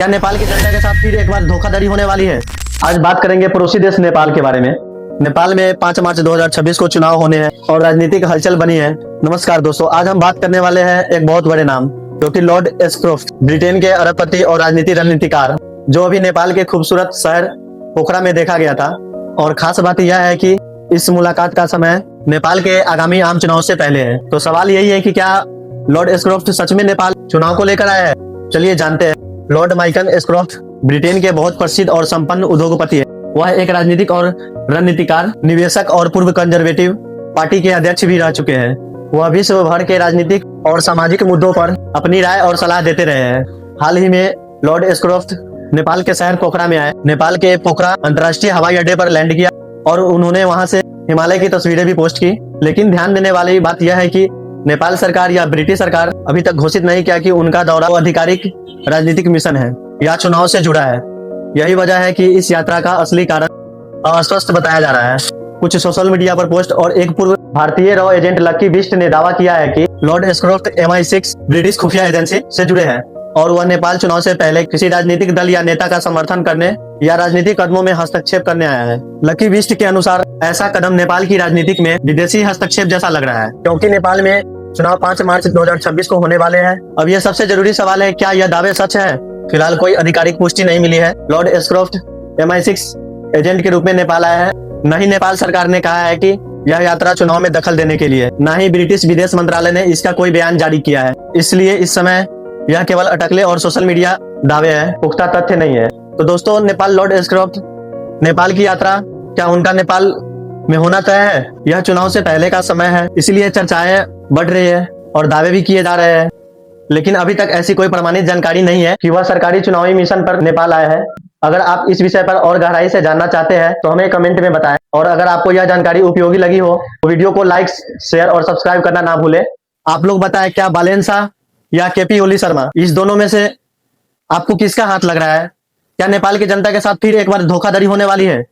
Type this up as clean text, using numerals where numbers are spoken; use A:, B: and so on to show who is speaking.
A: क्या नेपाल की जनता के साथ फिर एक बार धोखाधड़ी होने वाली है? आज बात करेंगे पड़ोसी देश नेपाल के बारे में। नेपाल में 5 मार्च 2026 को चुनाव होने हैं और राजनीतिक हलचल बनी है। नमस्कार दोस्तों, आज हम बात करने वाले हैं एक बहुत बड़े नाम, जो कि लॉर्ड एस्क्रोफ्ट, ब्रिटेन के अरबपति और रणनीतिकार, जो अभी नेपाल के खूबसूरत शहर पोखरा में देखा गया था। और खास बात यह है कि इस मुलाकात का समय नेपाल के आगामी आम चुनाव से पहले है। तो सवाल यही है कि क्या लॉर्ड एस्क्रोफ्ट सच में नेपाल चुनाव को लेकर आया है? चलिए जानते हैं। लॉर्ड माइकल एस्क्रोफ्ट ब्रिटेन के बहुत प्रसिद्ध और संपन्न उद्योगपति है। वह एक राजनीतिक और रणनीतिकार, निवेशक और पूर्व कंजर्वेटिव पार्टी के अध्यक्ष भी रह चुके हैं। वह विश्व भर के राजनीतिक और सामाजिक मुद्दों पर अपनी राय और सलाह देते रहे हैं। हाल ही में लॉर्ड एस्क्रोफ्ट नेपाल के शहर पोखरा में आए। नेपाल के पोखरा अंतर्राष्ट्रीय हवाई अड्डे पर लैंड किया और उन्होंने वहां से हिमालय की तस्वीरें भी पोस्ट की। लेकिन ध्यान देने वाली बात यह है कि नेपाल सरकार या ब्रिटिश सरकार अभी तक घोषित नहीं किया कि उनका दौरा आधिकारिक राजनीतिक मिशन है या चुनाव से जुड़ा है। यही वजह है कि इस यात्रा का असली कारण अस्पष्ट बताया जा रहा है। कुछ सोशल मीडिया पर पोस्ट और एक पूर्व भारतीय रॉ एजेंट लकी बिस्ट ने दावा किया है कि लॉर्ड एस्क्रोफ्ट MI6 ब्रिटिश खुफिया एजेंसी से जुड़े हैं और वह नेपाल चुनाव से पहले किसी राजनीतिक दल या नेता का समर्थन करने या राजनीतिक कदमों में हस्तक्षेप करने आया है। लकी बिस्ट के अनुसार ऐसा कदम नेपाल की राजनीतिक में विदेशी हस्तक्षेप जैसा लग रहा है, क्योंकि नेपाल में चुनाव 5 मार्च 2026 को होने वाले हैं। अब यह सबसे जरूरी सवाल है, क्या यह दावे सच है? फिलहाल कोई आधिकारिक पुष्टि नहीं मिली है। लॉर्ड एस्क्रोफ्ट MI6 एजेंट के रूप में नेपाल आया है। न ही नेपाल सरकार ने कहा है कि यह यात्रा चुनाव में दखल देने के लिए, न ही ब्रिटिश विदेश मंत्रालय ने इसका कोई बयान जारी किया है। इसलिए इस समय यह केवल अटकले और सोशल मीडिया दावे हैं, पुख्ता तथ्य नहीं है। तो दोस्तों, नेपाल लॉर्ड एस्क्रोफ्ट नेपाल की यात्रा क्या उनका नेपाल में होना तय है? यह चुनाव से पहले का समय है, इसलिए चर्चाएं बढ़ रही है और दावे भी किए जा रहे हैं। लेकिन अभी तक ऐसी कोई प्रमाणित जानकारी नहीं है कि वह सरकारी चुनावी मिशन पर नेपाल आया है। अगर आप इस विषय पर और गहराई से जानना चाहते हैं तो हमें कमेंट में बताएं। और अगर आपको यह जानकारी उपयोगी लगी हो तो वीडियो को लाइक, शेयर और सब्सक्राइब करना ना भूलें। आप लोग बताएं, क्या बालेंसा या KP ओली शर्मा, इस दोनों में से आपको किसका हाथ लग रहा है? क्या नेपाल की जनता के साथ फिर एक बार धोखाधड़ी होने वाली है?